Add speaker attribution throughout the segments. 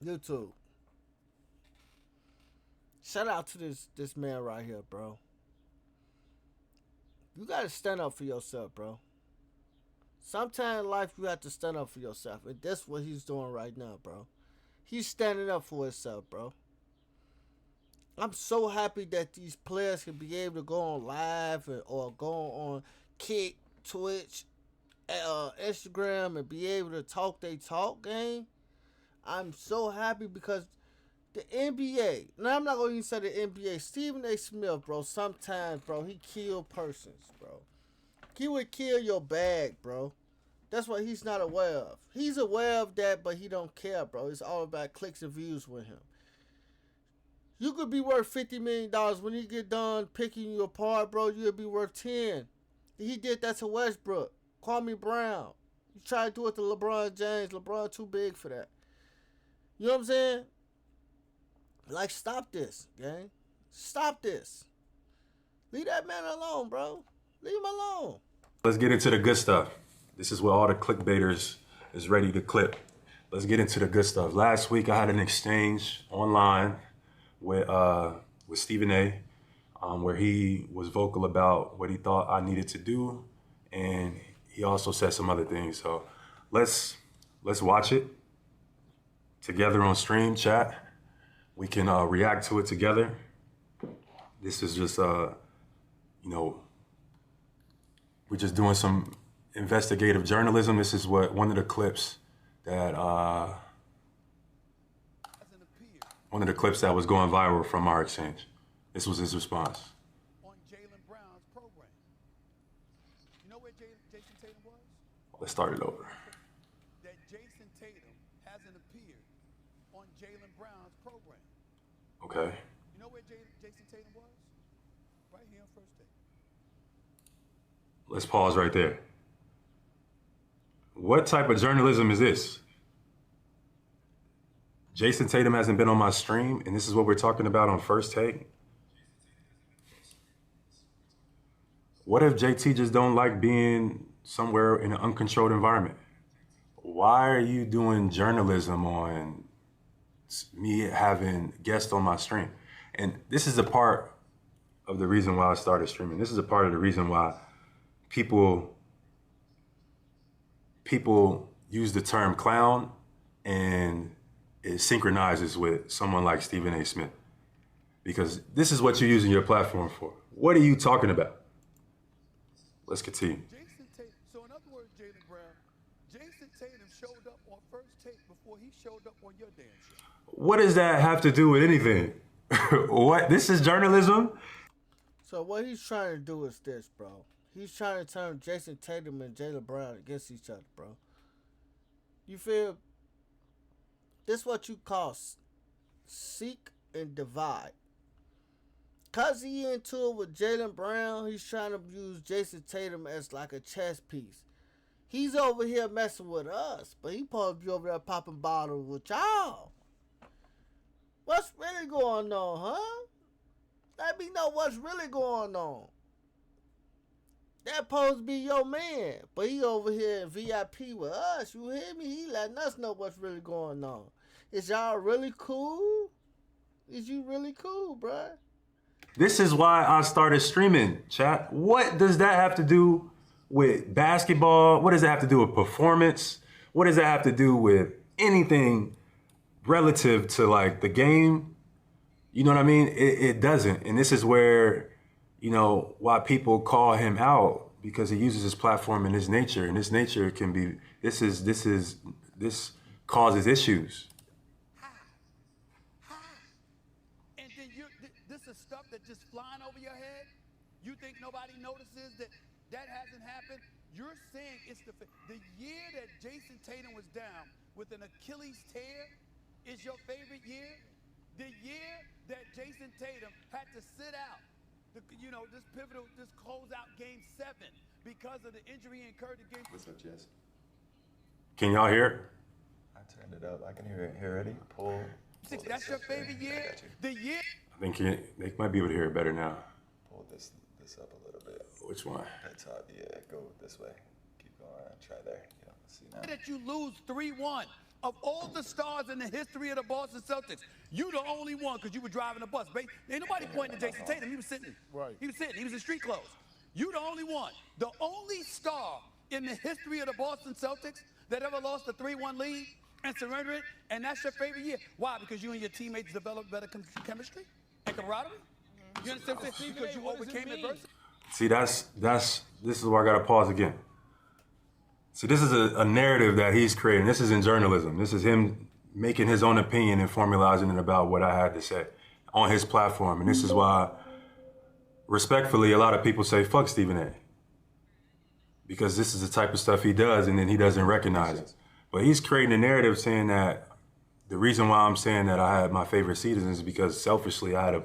Speaker 1: YouTube. Shout out to this man right here, bro. You gotta stand up for yourself, bro. Sometimes in life you have to stand up for yourself, and that's what he's doing right now, bro. He's standing up for himself, bro. I'm so happy that these players can be able to go on live or go on Kick, Twitch, Instagram, and be able to talk they talk game. I'm so happy because the NBA. Now I'm not gonna even say the NBA. Stephen A. Smith, bro. Sometimes, bro, he kill persons, bro. He would kill your bag, bro. That's what he's not aware of. He's aware of that, but he don't care, bro. It's all about clicks and views with him. You could be worth $50 million when he get done picking you apart, bro. You'll be worth 10. He did that to Westbrook, Kwame Brown. You try to do it to LeBron James. LeBron too big for that. You know what I'm saying? Like, stop this, gang. Stop this. Leave that man alone, bro. Leave him alone.
Speaker 2: Let's get into the good stuff. This is where all the clickbaiters is ready to clip. Let's get into the good stuff. Last week I had an exchange online with Stephen A, where he was vocal about what he thought I needed to do, and he also said some other things. So let's watch it together on stream chat. We can react to it together. This is just we're just doing some investigative journalism. This is what one of the clips that was going viral from our exchange. This was his response.
Speaker 3: On Jaylen Brown's program. You know where Jayson Tatum was?
Speaker 2: Let's start it over.
Speaker 3: That Jayson Tatum hasn't appeared on Jaylen Brown's program.
Speaker 2: Okay.
Speaker 3: You know where Jayson Tatum was? Right here on First Take.
Speaker 2: Let's pause right there. What type of journalism is this? Jayson Tatum hasn't been on my stream, and this is what we're talking about on First Take? What if JT just don't like being somewhere in an uncontrolled environment? Why are you doing journalism on me having guests on my stream? And this is a part of the reason why I started streaming. This is a part of the reason why people use the term clown and it synchronizes with someone like Stephen A. Smith. Because this is what you're using your platform for. What are you talking about? Let's continue.
Speaker 3: Jayson Tatum. So in other words, Jaylen Brown, Jayson Tatum showed up on First Take before he showed up on your damn show.
Speaker 2: What does that have to do with anything? What? This is journalism?
Speaker 1: So what he's trying to do is this, bro. He's trying to turn Jayson Tatum and Jaylen Brown against each other, bro. You feel? This what you call seek and divide. Cause he into it with Jaylen Brown, he's trying to use Jayson Tatum as like a chess piece. He's over here messing with us, but he supposed to be over there popping bottles with y'all. What's really going on, huh? Let me know what's really going on. That supposed to be your man, but he over here in VIP with us. You hear me? He letting us know what's really going on. Is y'all really cool? Is you really cool, bruh?
Speaker 2: This is why I started streaming, chat. What does that have to do with basketball? What does it have to do with performance? What does that have to do with anything relative to like the game? You know what I mean? It doesn't. And this is where, why people call him out, because he uses his platform and his nature. And his nature can be, this causes issues.
Speaker 3: And then this is stuff that just flying over your head? You think nobody notices that hasn't happened? You're saying it's the year that Jayson Tatum was down with an Achilles tear is your favorite year? The year that Jayson Tatum had to sit out, this closeout game 7 because of the injury he incurred against.
Speaker 4: What's up, Jess?
Speaker 2: Can y'all hear it?
Speaker 4: I turned it up. I can hear it. Here, ready? Pull.
Speaker 3: That's your favorite year? The year?
Speaker 2: I think they might be able to hear it better now.
Speaker 4: Pull this up a little bit.
Speaker 2: Which one?
Speaker 4: That top, yeah. Go this way. Keep going. Try there. Yeah. Let's see now.
Speaker 3: That you lose 3-1. Of all the stars in the history of the Boston Celtics, you the only one because you were driving a bus. Ain't nobody pointing to Jayson Tatum. He was sitting.
Speaker 5: Right.
Speaker 3: He was sitting. He was in street clothes. You the only one. The only star in the history of the Boston Celtics that ever lost a 3-1 lead and surrendered it, and that's your favorite year. Why? Because you and your teammates developed better chemistry and camaraderie? You understand what I'm saying? Because you overcame adversity?
Speaker 2: See, this is where I gotta pause again. See, this is a narrative that he's creating. This is in journalism. This is him making his own opinion and formalizing it about what I had to say on his platform. And this is why, respectfully, a lot of people say, fuck Stephen A. Because this is the type of stuff he does and then he doesn't recognize it. But he's creating a narrative saying that the reason why I'm saying that I had my favorite seasons is because selfishly I had a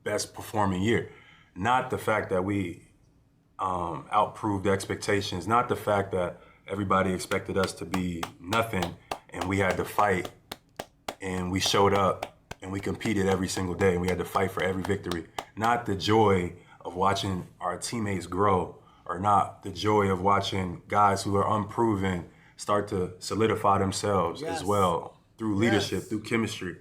Speaker 2: best performing year. Not the fact that we outproved expectations, not the fact that everybody expected us to be nothing and we had to fight and we showed up and we competed every single day and we had to fight for every victory. Not the joy of watching our teammates grow, or not the joy of watching guys who are unproven start to solidify themselves as well through leadership, through chemistry.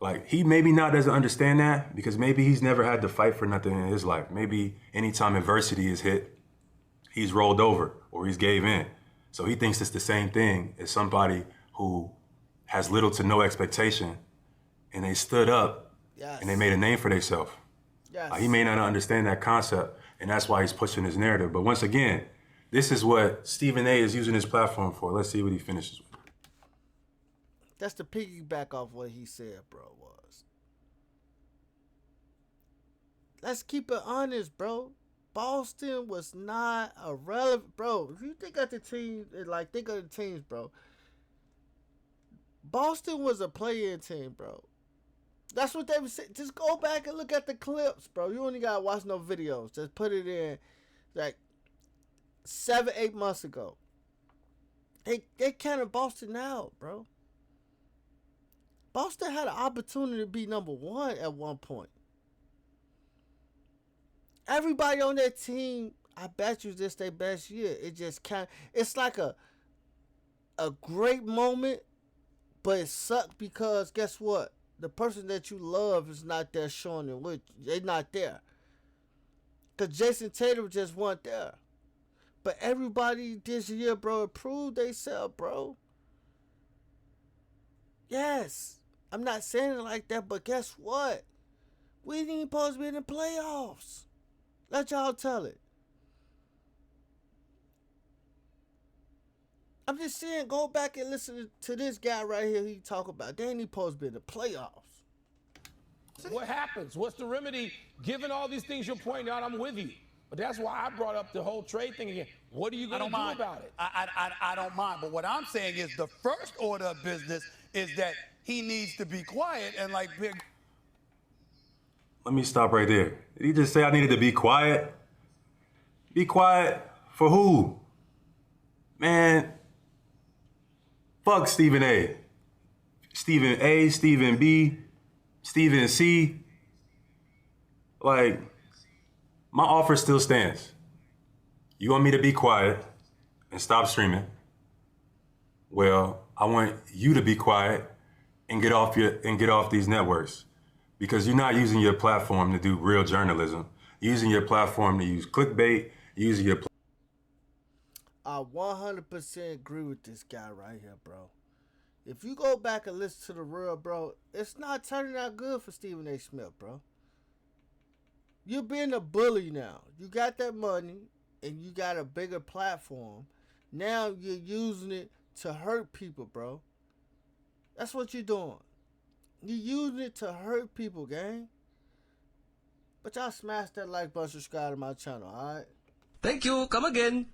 Speaker 2: Like, he maybe not doesn't understand that because maybe he's never had to fight for nothing in his life. Maybe anytime adversity is hit, he's rolled over or he's gave in. So he thinks it's the same thing as somebody who has little to no expectation and they stood up and they made a name for themselves. He may not understand that concept, and that's why he's pushing his narrative. But once again, this is what Stephen A is using his platform for. Let's see what he finishes with.
Speaker 1: That's the piggyback off what he said, bro, was. Let's keep it honest, bro. Boston was not a relevant, bro. If you think of the team, think of the teams, bro. Boston was a play-in team, bro. That's what they were saying. Just go back and look at the clips, bro. You only gotta watch no videos. Just put it in, like 7-8 months ago. They counted Boston out, bro. Boston had an opportunity to be number one at one point. Everybody on that team, I bet you this their best year. It just can't. It's like a great moment, but it sucked because guess what? The person that you love is not there showing it with you. They're not there. Because Jayson Tatum just weren't there. But everybody this year, bro, proved themselves, bro. Yes. I'm not saying it like that, but guess what? We ain't even supposed to be in the playoffs. Let y'all tell it. I'm just saying, go back and listen to this guy right here. He talk about they ain't supposed to be in the playoffs.
Speaker 5: What happens? What's the remedy? Given all these things you're pointing out, I'm with you. But that's why I brought up the whole trade thing again. What are you going to do about it?
Speaker 3: I don't mind. But what I'm saying is the first order of business is that he needs to be quiet and like big.
Speaker 2: Let me stop right there. Did he just say I needed to be quiet? Be quiet for who? Man, fuck Stephen A. Stephen A, Stephen B, Stephen C. Like, my offer still stands. You want me to be quiet and stop streaming? Well, I want you to be quiet and get off these networks, because you're not using your platform to do real journalism. You're using your platform to use clickbait. You're using your.
Speaker 1: I 100% agree with this guy right here, bro. If you go back and listen to the real, bro, it's not turning out good for Stephen A. Smith, bro. You're being a bully now. You got that money and you got a bigger platform. Now you're using it to hurt people, bro. That's what you're doing. You're using it to hurt people, gang. But y'all smash that like button, subscribe to my channel, alright?
Speaker 6: Thank you. Come again.